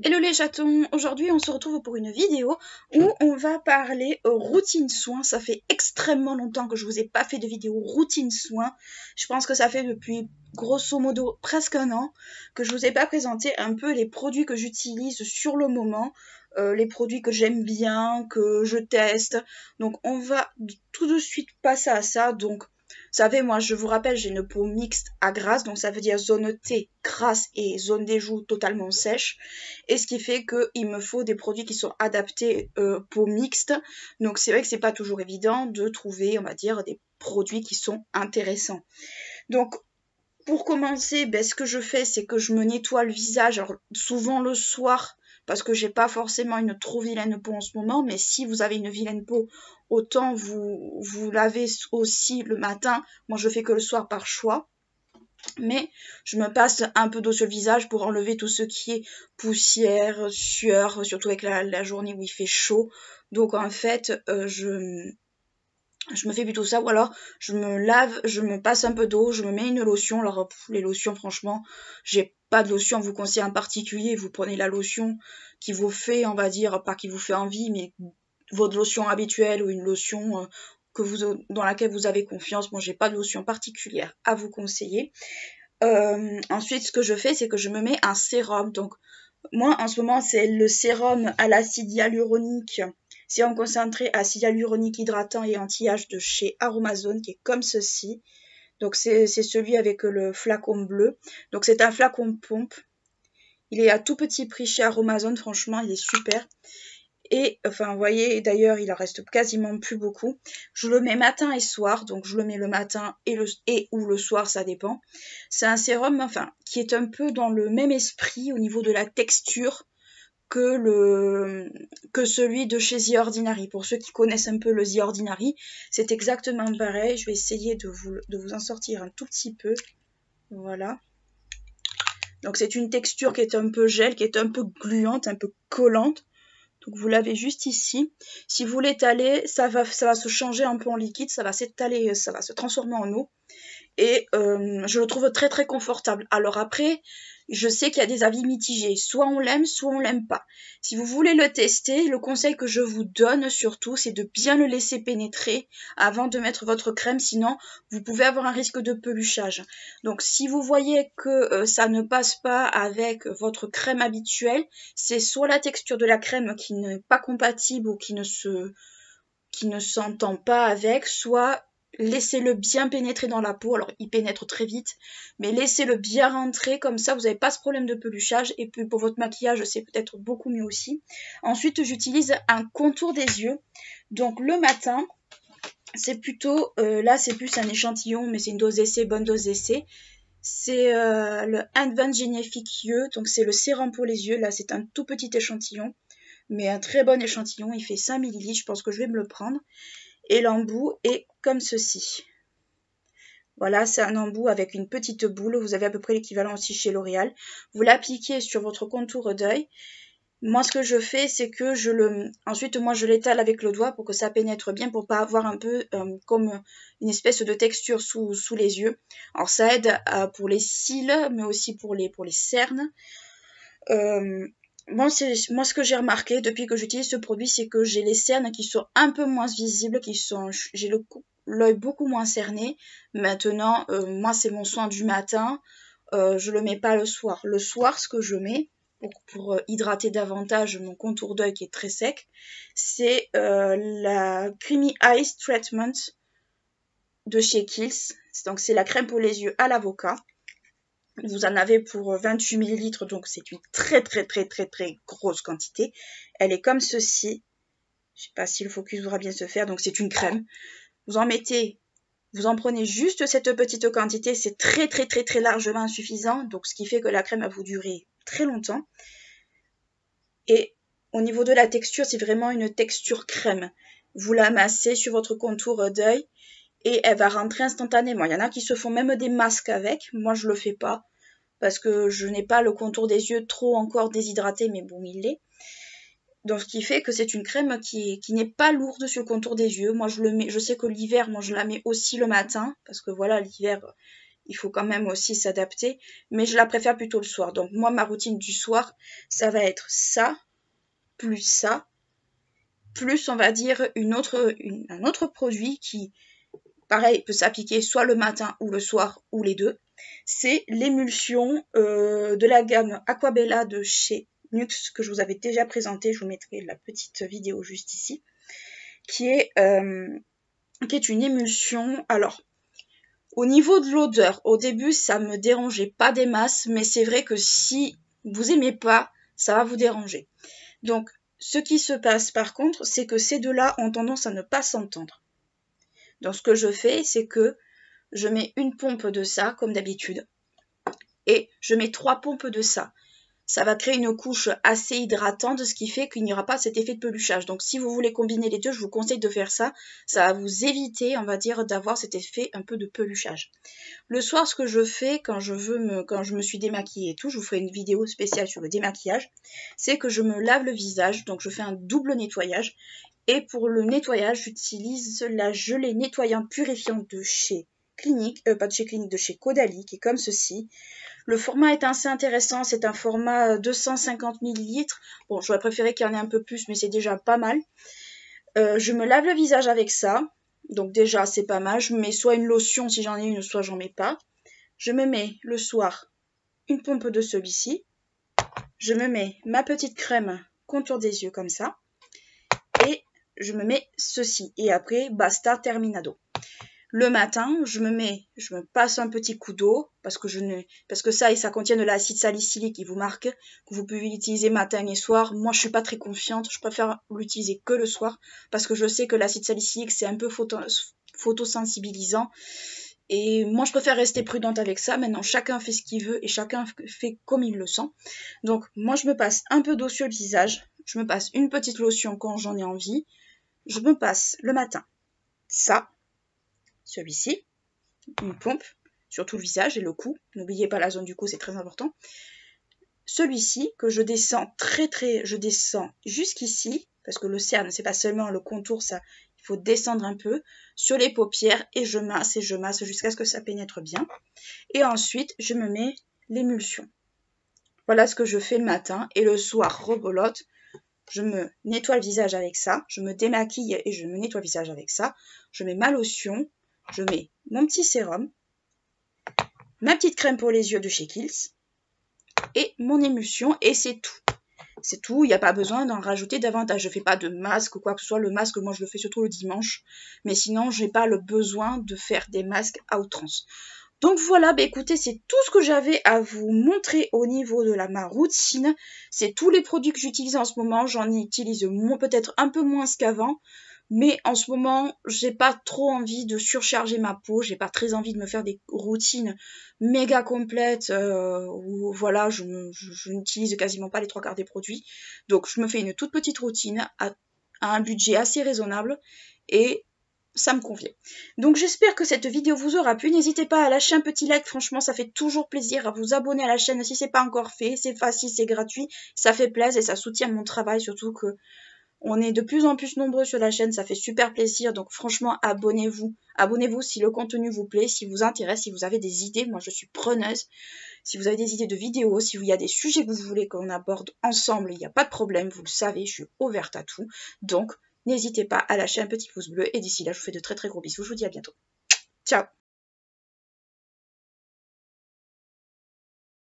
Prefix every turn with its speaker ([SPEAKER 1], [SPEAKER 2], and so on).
[SPEAKER 1] Hello les chatons, aujourd'hui on se retrouve pour une vidéo où on va parler routine soins. Ça fait extrêmement longtemps que je vous ai pas fait de vidéo routine soins. Je pense que ça fait depuis grosso modo presque un an que je vous ai pas présenté un peu les produits que j'utilise sur le moment, les produits que j'aime bien, que je teste. Donc on va tout de suite passer à ça. Donc vous savez, moi, je vous rappelle, j'ai une peau mixte à grasse, donc ça veut dire zone T grasse et zone des joues totalement sèche. Et ce qui fait qu'il me faut des produits qui sont adaptés peau mixte. Donc c'est vrai que c'est pas toujours évident de trouver, on va dire, des produits qui sont intéressants. Donc pour commencer, ce que je fais, c'est que je me nettoie le visage, alors, souvent le soir, parce que j'ai pas forcément une trop vilaine peau en ce moment, mais si vous avez une vilaine peau, autant vous lavez aussi le matin. Moi je fais que le soir par choix, mais je me passe un peu d'eau sur le visage pour enlever tout ce qui est poussière, sueur, surtout avec la journée où il fait chaud. Donc en fait je me fais plutôt ça, ou alors je me lave, je me passe un peu d'eau, je me mets une lotion. Alors les lotions, franchement, j'ai pas de lotion à vous conseiller en particulier. Vous prenez la lotion qui vous fait, on va dire, pas qui vous fait envie, mais votre lotion habituelle ou une lotion dans laquelle vous avez confiance. Moi, j'ai pas de lotion particulière à vous conseiller. Ensuite, ce que je fais, c'est que je me mets un sérum. Donc moi, en ce moment, c'est le sérum à l'acide hyaluronique. Sérum concentré acide hyaluronique hydratant et anti-âge de chez Aromazone, qui est comme ceci. Donc c'est celui avec le flacon bleu. Donc c'est un flacon pompe. Il est à tout petit prix chez Aromazone, franchement, il est super. Et enfin, vous voyez, d'ailleurs, il en reste quasiment plus beaucoup. Je le mets matin et soir, donc je le mets le matin ou le soir, ça dépend. C'est un sérum, enfin, qui est un peu dans le même esprit au niveau de la texture que celui de chez The Ordinary. Pour ceux qui connaissent un peu le The Ordinary, c'est exactement pareil. Je vais essayer de vous en sortir un tout petit peu. Voilà. Donc c'est une texture qui est un peu gel, qui est un peu gluante, un peu collante. Donc vous l'avez juste ici. Si vous l'étalez, ça va se changer un peu en liquide, ça va s'étaler, ça va se transformer en eau. Et je le trouve très très confortable. Alors après, je sais qu'il y a des avis mitigés. Soit on l'aime, soit on l'aime pas. Si vous voulez le tester, le conseil que je vous donne surtout, c'est de bien le laisser pénétrer avant de mettre votre crème. Sinon, vous pouvez avoir un risque de peluchage. Donc si vous voyez que ça ne passe pas avec votre crème habituelle, c'est soit la texture de la crème qui n'est pas compatible ou qui ne s'entend pas avec, soit laissez-le bien pénétrer dans la peau. Alors il pénètre très vite, mais laissez-le bien rentrer, comme ça vous n'avez pas ce problème de peluchage. Et puis pour votre maquillage, c'est peut-être beaucoup mieux aussi. Ensuite, j'utilise un contour des yeux. Donc le matin, c'est plutôt, là c'est plus un échantillon, mais c'est une dose d'essai, bonne dose d'essai. C'est le Advanced Genifique Yeux, donc c'est le sérum pour les yeux. Là c'est un tout petit échantillon, mais un très bon échantillon. Il fait 5 ml, je pense que je vais me le prendre. Et l'embout est comme ceci. Voilà, c'est un embout avec une petite boule. Vous avez à peu près l'équivalent aussi chez L'Oréal. Vous l'appliquez sur votre contour d'œil. Moi, ce que je fais, c'est que ensuite, moi, je l'étale avec le doigt pour que ça pénètre bien, pour pas avoir un peu comme une espèce de texture sous les yeux. Alors, ça aide pour les cils, mais aussi pour les cernes. Moi, ce que j'ai remarqué depuis que j'utilise ce produit, c'est que j'ai les cernes qui sont un peu moins visibles, j'ai l'œil beaucoup moins cerné. Maintenant, moi, c'est mon soin du matin. Je le mets pas le soir. Le soir, ce que je mets pour hydrater davantage mon contour d'œil qui est très sec, c'est la Creamy Eyes Treatment de chez Kiehl's. Donc, c'est la crème pour les yeux à l'avocat. Vous en avez pour 28 ml, donc c'est une très très très très très grosse quantité. Elle est comme ceci. Je ne sais pas si le focus voudra bien se faire, donc c'est une crème. Vous en prenez juste cette petite quantité, c'est très très très très largement suffisant, donc ce qui fait que la crème va vous durer très longtemps. Et au niveau de la texture, c'est vraiment une texture crème. Vous la massez sur votre contour d'œil et elle va rentrer instantanément. Il y en a qui se font même des masques avec. Moi, je le fais pas parce que je n'ai pas le contour des yeux trop encore déshydraté, mais bon, il l'est. Donc ce qui fait que c'est une crème qui n'est pas lourde sur le contour des yeux. Moi je sais que l'hiver, moi je la mets aussi le matin, parce que voilà, l'hiver, il faut quand même aussi s'adapter, mais je la préfère plutôt le soir. Donc moi ma routine du soir, ça va être ça, plus on va dire un autre produit qui, pareil, peut s'appliquer soit le matin ou le soir, ou les deux. C'est l'émulsion de la gamme Aquabella de chez NYX, que je vous avais déjà présenté. Je vous mettrai la petite vidéo juste ici, qui est une émulsion. Alors, au niveau de l'odeur, au début, ça me dérangeait pas des masses, mais c'est vrai que si vous aimez pas, ça va vous déranger. Donc, ce qui se passe par contre, c'est que ces deux-là ont tendance à ne pas s'entendre. Donc, ce que je fais, c'est que je mets une pompe de ça, comme d'habitude, et je mets 3 pompes de ça. Ça va créer une couche assez hydratante, ce qui fait qu'il n'y aura pas cet effet de peluchage. Donc si vous voulez combiner les deux, je vous conseille de faire ça. Ça va vous éviter, on va dire, d'avoir cet effet un peu de peluchage. Le soir, ce que je fais quand je me suis démaquillée et tout, je vous ferai une vidéo spéciale sur le démaquillage, c'est que je me lave le visage, donc je fais un double nettoyage. Et pour le nettoyage, j'utilise la gelée nettoyante purifiante de chez Clinique, de chez Caudalie, qui est comme ceci. Le format est assez intéressant, c'est un format 250 ml. Bon, j'aurais préféré qu'il y en ait un peu plus, mais c'est déjà pas mal. Je me lave le visage avec ça, donc déjà c'est pas mal. Je mets soit une lotion si j'en ai une, soit j'en mets pas. Je me mets le soir une pompe de celui-ci. Je me mets ma petite crème contour des yeux comme ça. Et je me mets ceci. Et après, basta, terminado. Le matin, je me passe un petit coup d'eau parce que ça contient de l'acide salicylique qui vous marque, que vous pouvez utiliser matin et soir. Moi, je suis pas très confiante, je préfère l'utiliser que le soir parce que je sais que l'acide salicylique c'est un peu photosensibilisant et moi je préfère rester prudente avec ça. Maintenant, chacun fait ce qu'il veut et chacun fait comme il le sent. Donc, moi je me passe un peu d'eau sur le visage, je me passe une petite lotion quand j'en ai envie, je me passe le matin ça. Celui-ci, une pompe sur tout le visage et le cou. N'oubliez pas la zone du cou, c'est très important. Celui-ci que je descends je descends jusqu'ici, parce que le cerne, c'est pas seulement le contour, ça, il faut descendre un peu sur les paupières et je masse jusqu'à ce que ça pénètre bien. Et ensuite, je me mets l'émulsion. Voilà ce que je fais le matin et le soir, rebolote. Je me nettoie le visage avec ça, je me démaquille et je me nettoie le visage avec ça. Je mets ma lotion. Je mets mon petit sérum, ma petite crème pour les yeux de chez Kiehl's et mon émulsion et c'est tout. C'est tout, il n'y a pas besoin d'en rajouter davantage. Je ne fais pas de masque ou quoi que ce soit. Le masque, moi, je le fais surtout le dimanche. Mais sinon, je n'ai pas le besoin de faire des masques à outrance. Donc voilà, bah écoutez, c'est tout ce que j'avais à vous montrer au niveau de ma routine. C'est tous les produits que j'utilise en ce moment. J'en utilise peut-être un peu moins qu'avant. Mais en ce moment, j'ai pas trop envie de surcharger ma peau, j'ai pas très envie de me faire des routines méga complètes où voilà, je n'utilise quasiment pas les 3/4 des produits. Donc je me fais une toute petite routine à un budget assez raisonnable et ça me convient. Donc j'espère que cette vidéo vous aura plu. N'hésitez pas à lâcher un petit like, franchement ça fait toujours plaisir, à vous abonner à la chaîne si c'est pas encore fait, c'est facile, c'est gratuit, ça fait plaisir et ça soutient mon travail, surtout que on est de plus en plus nombreux sur la chaîne, ça fait super plaisir. Donc franchement, abonnez-vous. Abonnez-vous si le contenu vous plaît, si vous intéresse, si vous avez des idées. Moi, je suis preneuse. Si vous avez des idées de vidéos, si il y a des sujets que vous voulez qu'on aborde ensemble, il n'y a pas de problème. Vous le savez, je suis ouverte à tout. Donc, n'hésitez pas à lâcher un petit pouce bleu. Et d'ici là, je vous fais de très très gros bisous. Je vous dis à bientôt. Ciao!